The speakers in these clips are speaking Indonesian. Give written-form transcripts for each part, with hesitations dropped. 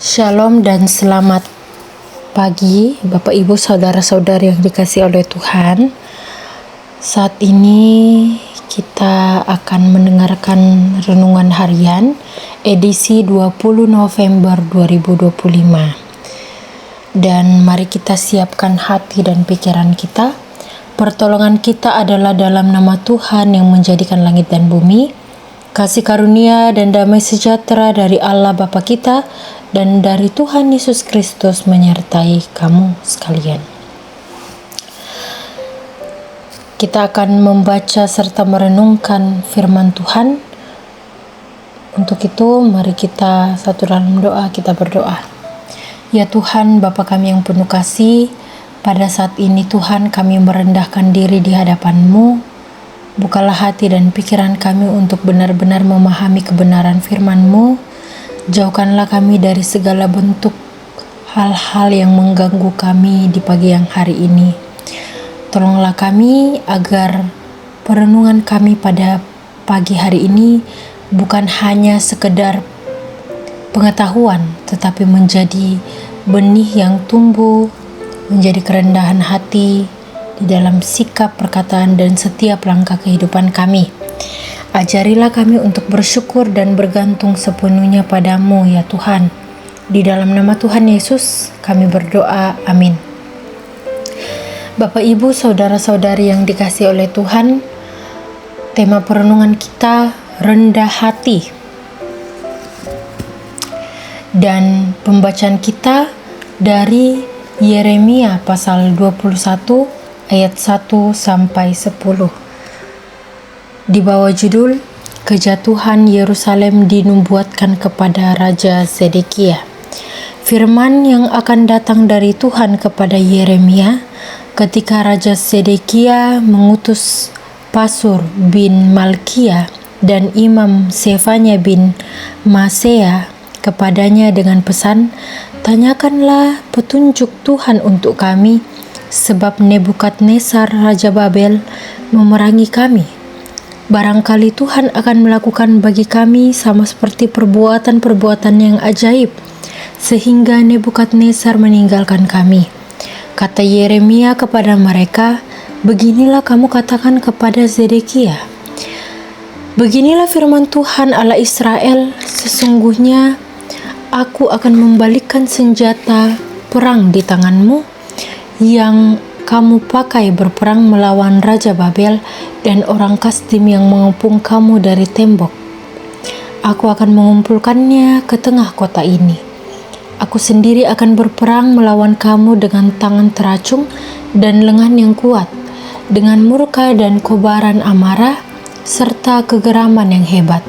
Shalom dan selamat pagi Bapak Ibu Saudara-saudari yang dikasihi oleh Tuhan. Saat ini kita akan mendengarkan renungan harian edisi 20 November 2025. Dan mari kita siapkan hati dan pikiran kita. Pertolongan kita adalah dalam nama Tuhan yang menjadikan langit dan bumi. Kasih karunia dan damai sejahtera dari Allah Bapa kita dan dari Tuhan Yesus Kristus menyertai kamu sekalian. Kita akan membaca serta merenungkan firman Tuhan. Untuk itu mari kita satu dalam doa, kita berdoa. Ya Tuhan, Bapa kami yang penuh kasih, pada saat ini Tuhan kami merendahkan diri di hadapan-Mu. Bukalah hati dan pikiran kami untuk benar-benar memahami kebenaran firman-Mu. Jauhkanlah kami dari segala bentuk hal-hal yang mengganggu kami di pagi yang hari ini. Tolonglah kami agar perenungan kami pada pagi hari ini bukan hanya sekedar pengetahuan, tetapi menjadi benih yang tumbuh, menjadi kerendahan hati di dalam sikap, perkataan, dan setiap langkah kehidupan kami. Ajarilah kami untuk bersyukur dan bergantung sepenuhnya padamu ya Tuhan. Di dalam nama Tuhan Yesus kami berdoa, amin. Bapak Ibu Saudara-saudari yang dikasihi oleh Tuhan, tema perenungan kita rendah hati. Dan pembacaan kita dari Yeremia pasal 21 ayat 1 sampai 10. Di bawah judul Kejatuhan Yerusalem dinubuatkan kepada Raja Zedekia. Firman yang akan datang dari Tuhan kepada Yeremia ketika Raja Zedekia mengutus Pasur bin Malkia dan Imam Sefanya bin Masea kepadanya dengan pesan, "Tanyakanlah petunjuk Tuhan untuk kami, sebab Nebukadnezar Raja Babel memerangi kami. Barangkali Tuhan akan melakukan bagi kami sama seperti perbuatan-perbuatan yang ajaib, sehingga Nebukadnezar meninggalkan kami." Kata Yeremia kepada mereka, "Beginilah kamu katakan kepada Zedekia, beginilah firman Tuhan Allah Israel, sesungguhnya aku akan membalikkan senjata perang di tanganmu yang kamu pakai berperang melawan Raja Babel dan orang Kasdim yang mengepung kamu dari tembok. Aku akan mengumpulkannya ke tengah kota ini. Aku sendiri akan berperang melawan kamu dengan tangan teracung dan lengan yang kuat, dengan murka dan kobaran amarah, serta kegeraman yang hebat.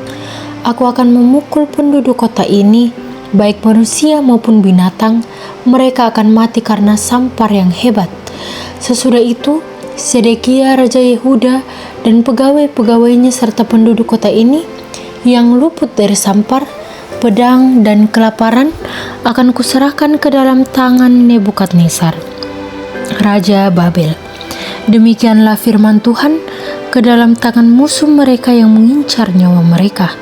Aku akan memukul penduduk kota ini, baik manusia maupun binatang. Mereka akan mati karena sampar yang hebat." Sesudah itu, Zedekia Raja Yehuda dan pegawai-pegawainya serta penduduk kota ini yang luput dari sampar, pedang, dan kelaparan akan kuserahkan ke dalam tangan Nebukadnezar, Raja Babel. Demikianlah firman Tuhan, ke dalam tangan musuh mereka yang mengincar nyawa mereka.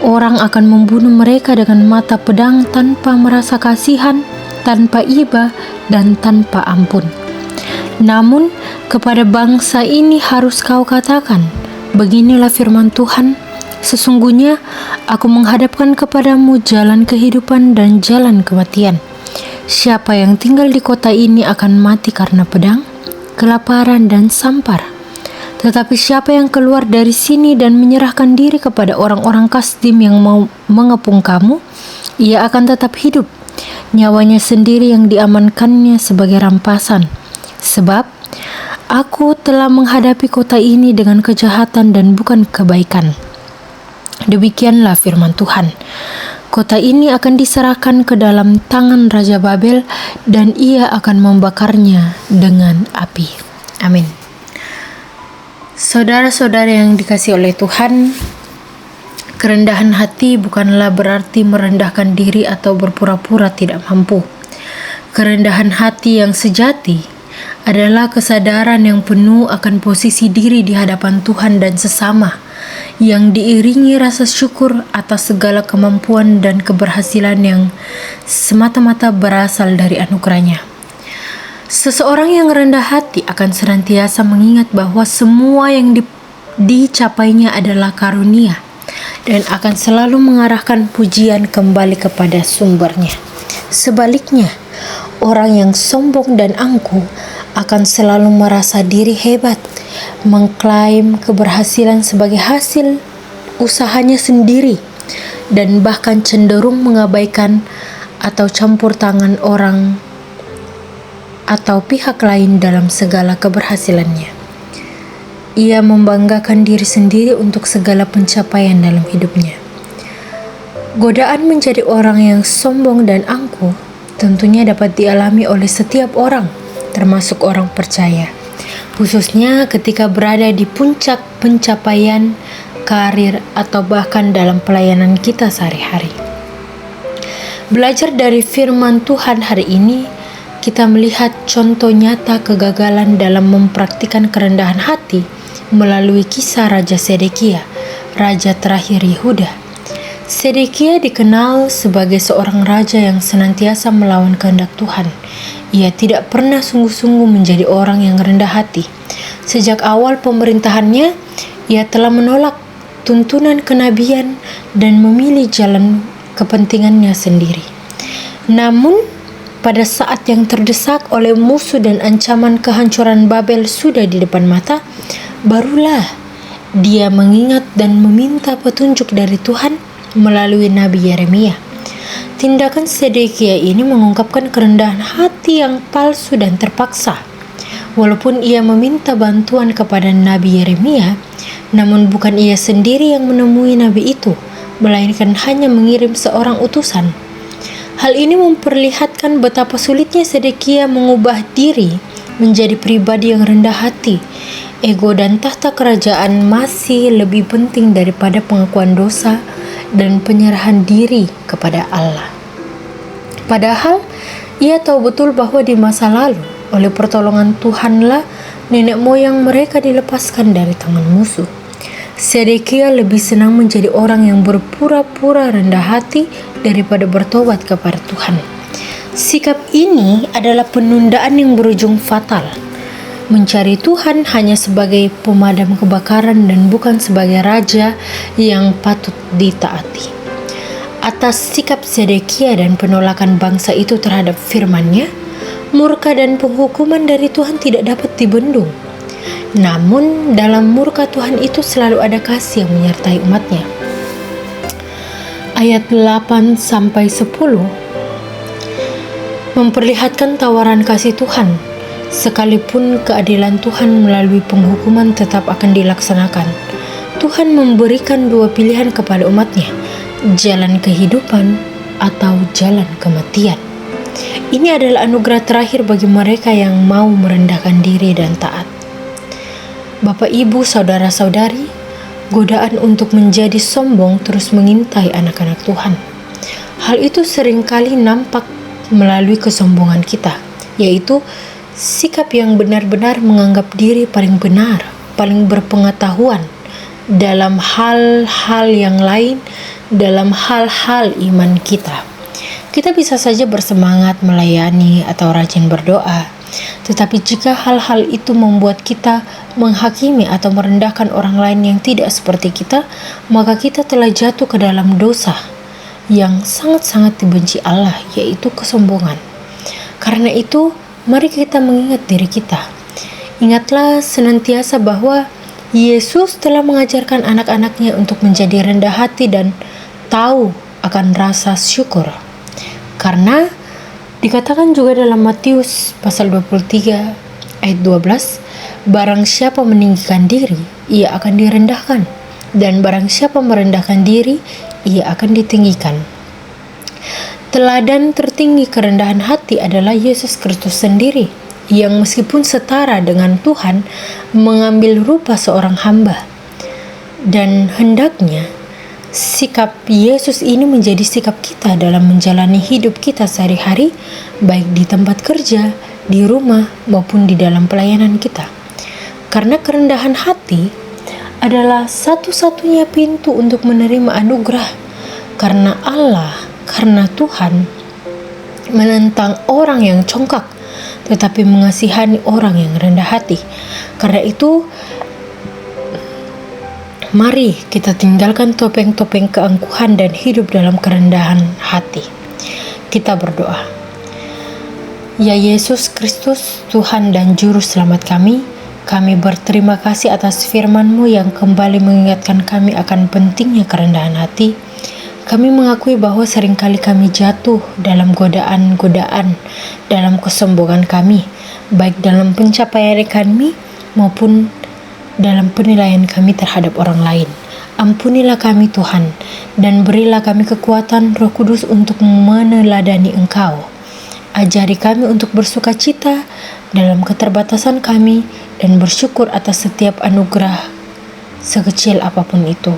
Orang akan membunuh mereka dengan mata pedang tanpa merasa kasihan, tanpa iba, dan tanpa ampun. Namun kepada bangsa ini harus kau katakan, beginilah firman Tuhan, sesungguhnya aku menghadapkan kepadamu jalan kehidupan dan jalan kematian. Siapa yang tinggal di kota ini akan mati karena pedang, kelaparan, dan sampar. Tetapi siapa yang keluar dari sini dan menyerahkan diri kepada orang-orang Kasdim yang mau mengepung kamu, ia akan tetap hidup, nyawanya sendiri yang diamankannya sebagai rampasan. Sebab aku telah menghadapi kota ini dengan kejahatan dan bukan kebaikan. Demikianlah firman Tuhan. Kota ini akan diserahkan ke dalam tangan Raja Babel dan ia akan membakarnya dengan api. Amin. Saudara-saudara yang dikasihi oleh Tuhan, kerendahan hati bukanlah berarti merendahkan diri atau berpura-pura tidak mampu. Kerendahan hati yang sejati adalah kesadaran yang penuh akan posisi diri di hadapan Tuhan dan sesama, yang diiringi rasa syukur atas segala kemampuan dan keberhasilan yang semata-mata berasal dari anugerahnya. Seseorang yang rendah hati akan senantiasa mengingat bahwa semua yang dicapainya adalah karunia dan akan selalu mengarahkan pujian kembali kepada sumbernya. Sebaliknya, orang yang sombong dan angkuh akan selalu merasa diri hebat, mengklaim keberhasilan sebagai hasil usahanya sendiri, dan bahkan cenderung mengabaikan atau campur tangan orang atau pihak lain dalam segala keberhasilannya. Ia membanggakan diri sendiri untuk segala pencapaian dalam hidupnya. Godaan menjadi orang yang sombong dan angkuh tentunya dapat dialami oleh setiap orang, termasuk orang percaya, khususnya ketika berada di puncak pencapaian karir atau bahkan dalam pelayanan kita sehari-hari. Belajar dari firman Tuhan hari ini, kita melihat contoh nyata kegagalan dalam mempraktikkan kerendahan hati melalui kisah Raja Sedekia, raja terakhir Yehuda. Sedekia dikenal sebagai seorang raja yang senantiasa melawan kehendak Tuhan. Ia tidak pernah sungguh-sungguh menjadi orang yang rendah hati. Sejak awal pemerintahannya, ia telah menolak tuntunan kenabian dan memilih jalan kepentingannya sendiri. Namun, pada saat yang terdesak oleh musuh dan ancaman kehancuran Babel sudah di depan mata, barulah dia mengingat dan meminta petunjuk dari Tuhan melalui Nabi Yeremia. Tindakan Sedekia ini mengungkapkan kerendahan hati yang palsu dan terpaksa. Walaupun ia meminta bantuan kepada Nabi Yeremia, namun bukan ia sendiri yang menemui nabi itu, melainkan hanya mengirim seorang utusan. Hal ini memperlihatkan betapa sulitnya Sedekia mengubah diri menjadi pribadi yang rendah hati. Ego dan tahta kerajaan masih lebih penting daripada pengakuan dosa dan penyerahan diri kepada Allah. Padahal, ia tahu betul bahwa di masa lalu, oleh pertolongan Tuhanlah, nenek moyang mereka dilepaskan dari tangan musuh. Sedekia lebih senang menjadi orang yang berpura-pura rendah hati daripada bertobat kepada Tuhan. Sikap ini adalah penundaan yang berujung fatal. Mencari Tuhan hanya sebagai pemadam kebakaran dan bukan sebagai raja yang patut ditaati. Atas sikap Sedekia dan penolakan bangsa itu terhadap firman-Nya, murka dan penghukuman dari Tuhan tidak dapat dibendung. Namun dalam murka Tuhan itu selalu ada kasih yang menyertai umat-Nya. Ayat 8-10 memperlihatkan tawaran kasih Tuhan. Sekalipun keadilan Tuhan melalui penghukuman tetap akan dilaksanakan, Tuhan memberikan dua pilihan kepada umat-Nya, jalan kehidupan atau jalan kematian. Ini adalah anugerah terakhir bagi mereka yang mau merendahkan diri dan taat. Bapak, Ibu, Saudara-saudari, godaan untuk menjadi sombong terus mengintai anak-anak Tuhan. Hal itu seringkali nampak melalui kesombongan kita, yaitu sikap yang benar-benar menganggap diri paling benar, paling berpengetahuan dalam hal-hal yang lain, dalam hal-hal iman kita. Kita bisa saja bersemangat melayani atau rajin berdoa, tetapi jika hal-hal itu membuat kita menghakimi atau merendahkan orang lain yang tidak seperti kita, maka kita telah jatuh ke dalam dosa yang sangat-sangat dibenci Allah, yaitu kesombongan. Karena itu, mari kita mengingat diri kita. Ingatlah senantiasa bahwa Yesus telah mengajarkan anak-anaknya untuk menjadi rendah hati dan tahu akan rasa syukur. Karena dikatakan juga dalam Matius pasal 23 ayat 12, barang siapa meninggikan diri, ia akan direndahkan, dan barang siapa merendahkan diri, ia akan ditinggikan. Teladan tertinggi kerendahan hati adalah Yesus Kristus sendiri, yang meskipun setara dengan Tuhan, mengambil rupa seorang hamba. Dan hendaknya sikap Yesus ini menjadi sikap kita dalam menjalani hidup kita sehari-hari, baik di tempat kerja, di rumah, maupun di dalam pelayanan kita. Karena kerendahan hati adalah satu-satunya pintu untuk menerima anugerah. Karena Allah, karena Tuhan, menentang orang yang congkak, tetapi mengasihani orang yang rendah hati. Karena itu, mari kita tinggalkan topeng-topeng keangkuhan dan hidup dalam kerendahan hati. Kita berdoa. Ya Yesus Kristus, Tuhan dan Juru Selamat kami berterima kasih atas firman-Mu yang kembali mengingatkan kami akan pentingnya kerendahan hati. Kami mengakui bahwa seringkali kami jatuh dalam godaan-godaan, dalam kesombongan kami, baik dalam pencapaian kami maupun dalam penilaian kami terhadap orang lain. Ampunilah kami Tuhan, dan berilah kami kekuatan Roh Kudus untuk meneladani Engkau. Ajari kami untuk bersuka cita dalam keterbatasan kami dan bersyukur atas setiap anugerah sekecil apapun itu.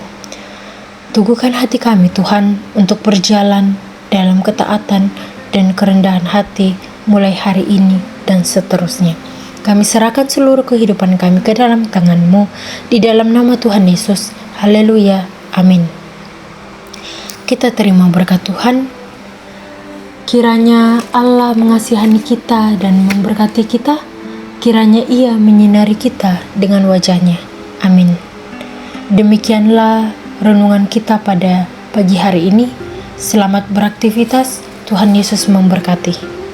Teguhkan hati kami Tuhan untuk berjalan dalam ketaatan dan kerendahan hati mulai hari ini dan seterusnya. Kami serahkan seluruh kehidupan kami ke dalam tangan-Mu, di dalam nama Tuhan Yesus. Haleluya. Amin. Kita terima berkat Tuhan. Kiranya Allah mengasihani kita dan memberkati kita. Kiranya Ia menyinari kita dengan wajah-Nya. Amin. Demikianlah renungan kita pada pagi hari ini. Selamat beraktivitas. Tuhan Yesus memberkati.